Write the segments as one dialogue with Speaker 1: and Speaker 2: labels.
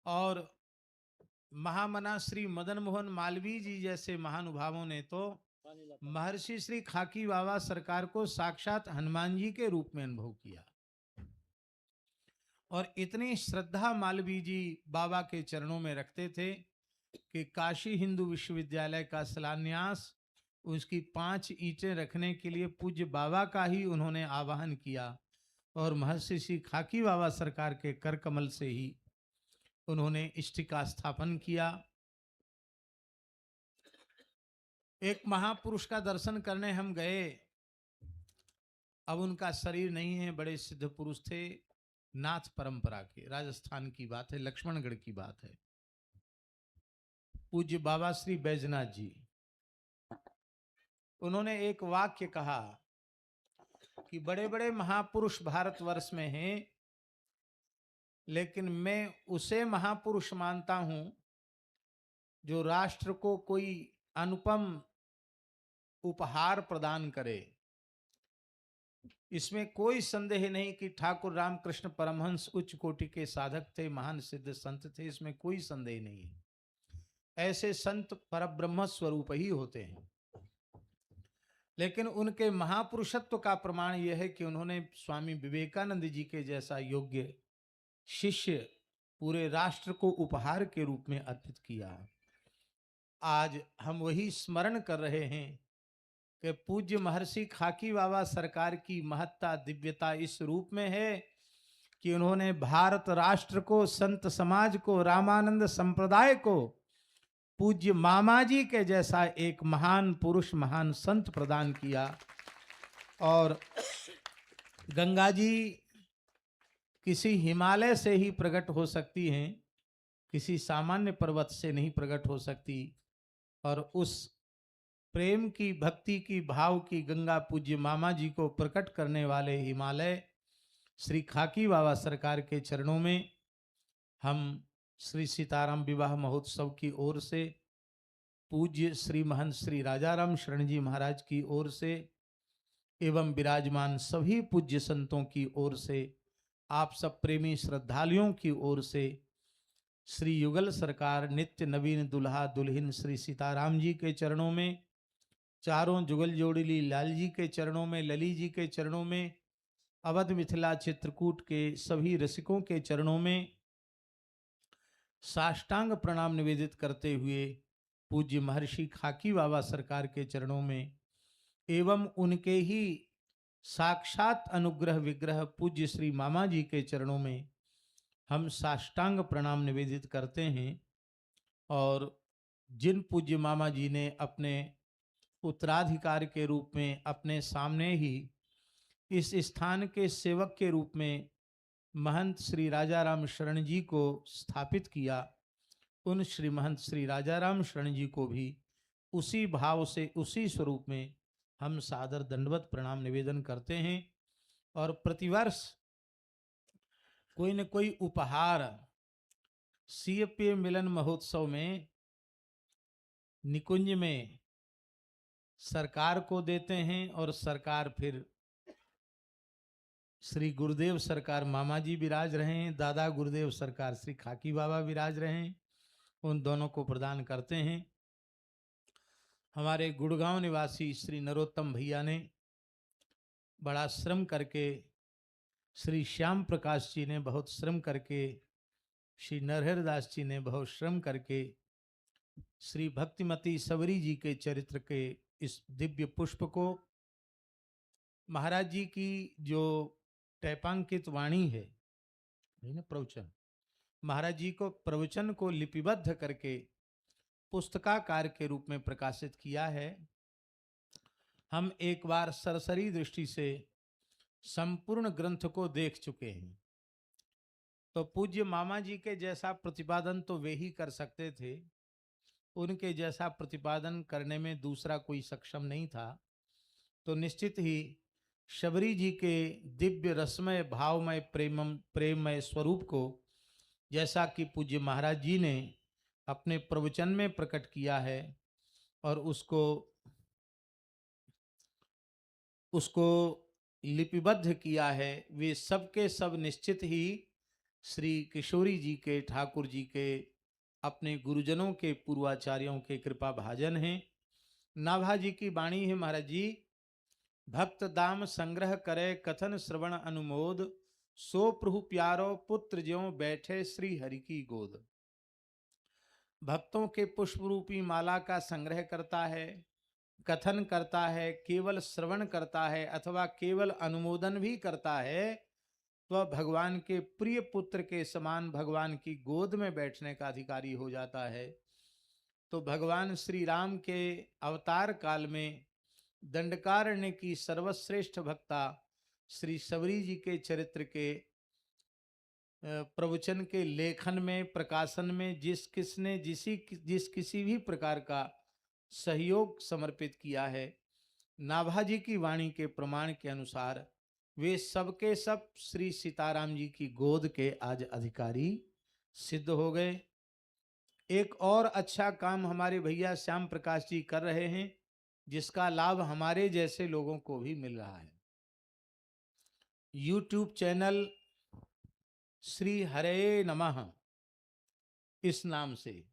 Speaker 1: और महामना श्री मदन मोहन मालवीय जी जैसे महानुभावों ने तो महर्षि श्री खाकी बाबा सरकार को साक्षात हनुमान जी के रूप में अनुभव किया। और इतनी श्रद्धा मालवीय जी बाबा के चरणों में रखते थे कि काशी हिंदू विश्वविद्यालय का शिलान्यास उसकी 5 ईंटें रखने के लिए पूज्य बाबा का ही उन्होंने आवाहन किया और महर्षि श्री खाकी बाबा सरकार के कर कमल से ही उन्होंने इष्टि का स्थापन किया। एक महापुरुष का दर्शन करने हम गए, अब उनका शरीर नहीं है, बड़े सिद्ध पुरुष थे, नाथ परंपरा के, राजस्थान की बात है, लक्ष्मणगढ़ की बात है। पूज्य बाबा श्री बैजनाथ जी, उन्होंने एक वाक्य कहा कि बड़े बड़े महापुरुष भारतवर्ष में हैं, लेकिन मैं उसे महापुरुष मानता हूं जो राष्ट्र को कोई अनुपम उपहार प्रदान करे। इसमें कोई संदेह नहीं कि ठाकुर रामकृष्ण परमहंस उच्च कोटि के साधक थे, महान सिद्ध संत थे, इसमें कोई संदेह नहीं है। ऐसे संत परब्रह्म स्वरूप ही होते हैं, लेकिन उनके महापुरुषत्व का प्रमाण यह है कि उन्होंने स्वामी विवेकानंद जी के जैसा योग्य शिष्य पूरे राष्ट्र को उपहार के रूप में अर्पित किया। आज हम वही स्मरण कर रहे हैं कि पूज्य महर्षि खाकी बाबा सरकार की महत्ता दिव्यता इस रूप में है कि उन्होंने भारत राष्ट्र को, संत समाज को, रामानंद संप्रदाय को पूज्य मामा जी के जैसा एक महान पुरुष, महान संत प्रदान किया। और गंगा जी किसी हिमालय से ही प्रकट हो सकती हैं, किसी सामान्य पर्वत से नहीं प्रकट हो सकती। और उस प्रेम की, भक्ति की, भाव की गंगा पूज्य मामा जी को प्रकट करने वाले हिमालय श्री खाकी बाबा सरकार के चरणों में हम श्री सीताराम विवाह महोत्सव की ओर से, पूज्य श्री महंत श्री राजाराम शरण जी महाराज की ओर से एवं विराजमान सभी पूज्य संतों की ओर से, आप सब प्रेमी श्रद्धालुओं की ओर से श्री युगल सरकार नित्य नवीन दुल्हा दुल्हन श्री सीताराम जी के चरणों में, चारों जुगल जोड़िली लाल जी के चरणों में, लली जी के चरणों में, अवध मिथिला चित्रकूट के सभी रसिकों के चरणों में साष्टांग प्रणाम निवेदित करते हुए पूज्य महर्षि खाकी बाबा सरकार के चरणों में एवं उनके ही साक्षात अनुग्रह विग्रह पूज्य श्री मामा जी के चरणों में हम साष्टांग प्रणाम निवेदित करते हैं। और जिन पूज्य मामा जी ने अपने उत्तराधिकार के रूप में अपने सामने ही इस स्थान के सेवक के रूप में महंत श्री राजाराम शरण जी को स्थापित किया, उन श्री महंत श्री राजाराम शरण जी को भी उसी भाव से, उसी स्वरूप में हम सादर दंडवत प्रणाम निवेदन करते हैं। और प्रतिवर्ष कोई न कोई उपहार सीएपीए मिलन महोत्सव में निकुंज में सरकार को देते हैं और सरकार फिर श्री गुरुदेव सरकार मामा जी विराज रहे हैं, दादा गुरुदेव सरकार श्री खाकी बाबा विराज रहे हैं, उन दोनों को प्रदान करते हैं। हमारे गुड़गांव निवासी श्री नरोत्तम भैया ने बड़ा श्रम करके, श्री श्याम प्रकाश जी ने बहुत श्रम करके, श्री नरहर दास जी ने बहुत श्रम करके श्री भक्तिमती सबरी जी के चरित्र के इस दिव्य पुष्प को महाराज जी की जो टैपांकित वाणी है, प्रवचन, महाराज जी को प्रवचन को लिपिबद्ध करके पुस्तकाकार के रूप में प्रकाशित किया है। हम एक बार सरसरी दृष्टि से संपूर्ण ग्रंथ को देख चुके हैं। तो पूज्य मामा जी के जैसा प्रतिपादन तो वे ही कर सकते थे, उनके जैसा प्रतिपादन करने में दूसरा कोई सक्षम नहीं था। तो निश्चित ही शबरी जी के दिव्य रसमय भावमय प्रेममय स्वरूप को जैसा कि पूज्य महाराज जी ने अपने प्रवचन में प्रकट किया है और उसको लिपिबद्ध किया है, वे सब के सब निश्चित ही श्री किशोरी जी के, ठाकुर जी के, अपने गुरुजनों के, पूर्वाचार्यों के कृपा भाजन हैं। नाभा जी की वाणी है महाराज जी, भक्त दाम संग्रह करे कथन श्रवण अनुमोद, सो प्रभु प्यारो पुत्र ज्यों बैठे श्री हरि की गोद। भक्तों के पुष्प रूपी माला का संग्रह करता है, कथन करता है, केवल श्रवण करता है अथवा केवल अनुमोदन भी करता है, तो भगवान के प्रिय पुत्र के समान भगवान की गोद में बैठने का अधिकारी हो जाता है। तो भगवान श्री राम के अवतार काल में दंडकारण्य की सर्वश्रेष्ठ भक्ता श्री सबरी जी के चरित्र के प्रवचन के लेखन में, प्रकाशन में जिस किसी भी प्रकार का सहयोग समर्पित किया है, नाभा जी की वाणी के प्रमाण के अनुसार वे सबके सब श्री सीताराम जी की गोद के आज अधिकारी सिद्ध हो गए। एक और अच्छा काम हमारे भैया श्याम प्रकाश जी कर रहे हैं, जिसका लाभ हमारे जैसे लोगों को भी मिल रहा है। YouTube चैनल श्री हरे नमः इस नाम से,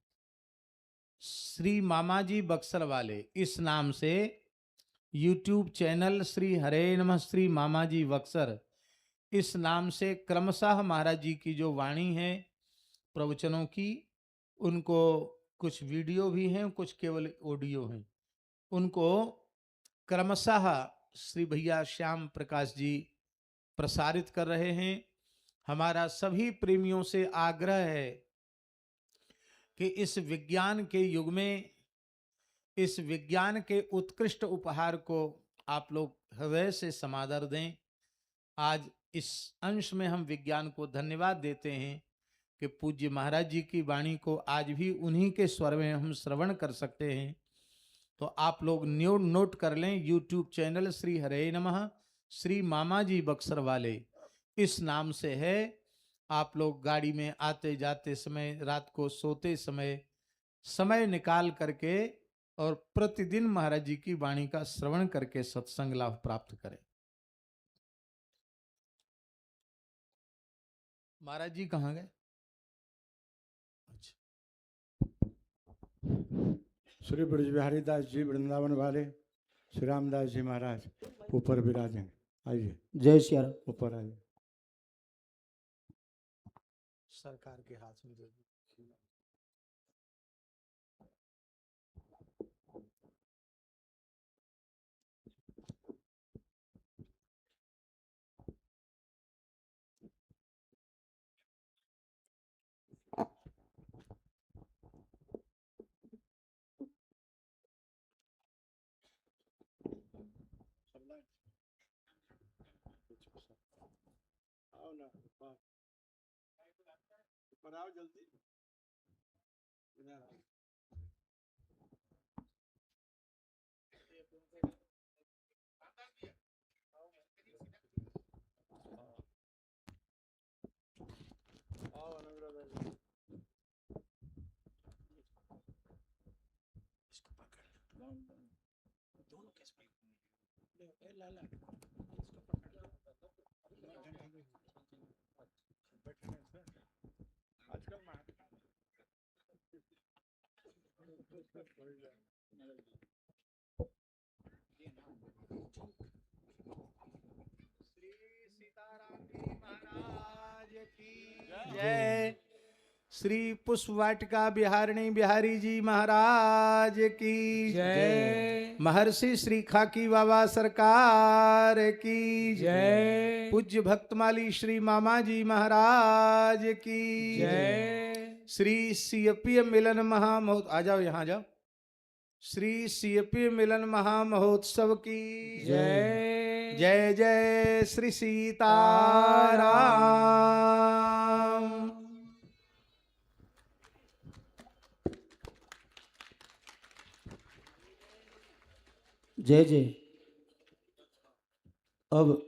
Speaker 1: श्री मामा जी बक्सर वाले इस नाम से YouTube चैनल श्री हरे नमः श्री मामा जी बक्सर इस नाम से क्रमशः महाराज जी की जो वाणी है प्रवचनों की, उनको कुछ वीडियो भी हैं, कुछ केवल ऑडियो हैं, उनको क्रमशः श्री भैया श्याम प्रकाश जी प्रसारित कर रहे हैं। हमारा सभी प्रेमियों से आग्रह है कि इस विज्ञान के युग में इस विज्ञान के उत्कृष्ट उपहार को आप लोग हृदय से समादर दें। आज इस अंश में हम विज्ञान को धन्यवाद देते हैं कि पूज्य महाराज जी की वाणी को आज भी उन्हीं के स्वर में हम श्रवण कर सकते हैं। तो आप लोग नोट कर लें, YouTube चैनल श्री हरे नमः श्री मामा जी बक्सर वाले इस नाम से है। आप लोग गाड़ी में आते जाते समय, रात को सोते समय निकाल करके और प्रतिदिन महाराज जी की वाणी का श्रवण करके सत्संग लाभ प्राप्त करें। महाराज जी कहाँ गए? अच्छा,
Speaker 2: श्री ब्रज बिहारी दास जी वृंदावन वाले श्री रामदास जी महाराज ऊपर विराजे। आइए,
Speaker 3: जय श्री राम।
Speaker 2: ऊपर आइए।
Speaker 1: सरकार के हाथ में दे दो।
Speaker 2: आओ ना, ऊपर आओ जल्दी। आओ अनुग्रह भाई।
Speaker 1: इसको पकड़ दोनों कैसे पकड़? लाला इसको पकड़।
Speaker 2: आजकल
Speaker 1: श्री सीताराम जी महाराज की जय। श्री पुष्प वाटिका बिहारिणी बिहारी जी महाराज की
Speaker 3: जय।
Speaker 1: महर्षि श्री खाकी बाबा सरकार की
Speaker 3: जय।
Speaker 1: पूज्य भक्तमाली श्री मामा जी महाराज की
Speaker 3: जय।
Speaker 1: श्री सीएपी मिलन महामहोत्सव, आ जाओ यहाँ जाओ, श्री सीएपी मिलन महामहोत्सव की
Speaker 3: जय।
Speaker 1: जय जय श्री सीताराम।
Speaker 3: जय जय। अब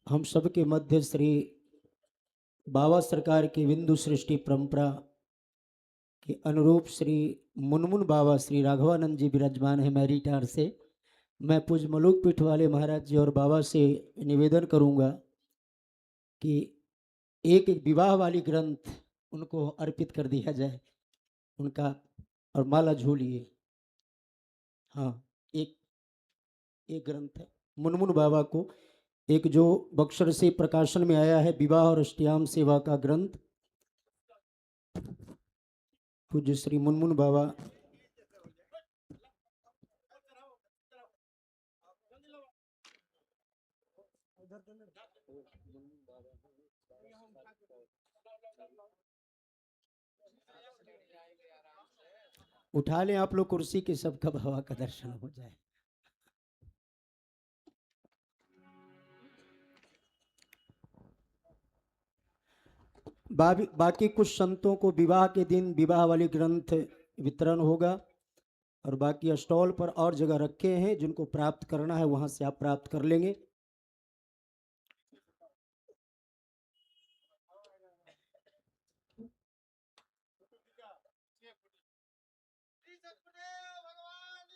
Speaker 3: हम सबके मध्य श्री बाबा सरकार की बिंदु सृष्टि परंपरा के अनुरूप श्री मुनमुन बाबा श्री राघवानंद जी विराजमान है मैरिटार से। मैं पूज्य मलुक पीठ वाले महाराज जी और बाबा से निवेदन करूंगा कि एक एक विवाह वाली ग्रंथ उनको अर्पित कर दिया जाए उनका, और माला झूलिए। हाँ, एक एक ग्रंथ है मुनमुन बाबा को, एक जो बक्सर से प्रकाशन में आया है विवाह और अष्टयाम सेवा का ग्रंथ, पूज्य श्री मुनमुन बाबा। उठा लें आप लोग कुर्सी के, सबका बाबा का दर्शन हो जाए। बाकी कुछ संतों को विवाह के दिन विवाह वाली ग्रंथ वितरण होगा, और बाकी स्टॉल पर और जगह रखे हैं, जिनको प्राप्त करना है वहां से आप प्राप्त कर लेंगे।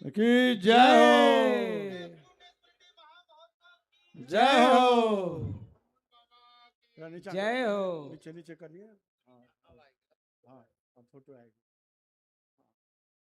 Speaker 2: की जय हो, जय हो। जय हो। नीचे नीचे करिए। हाँ हाँ, फोटो आएगी।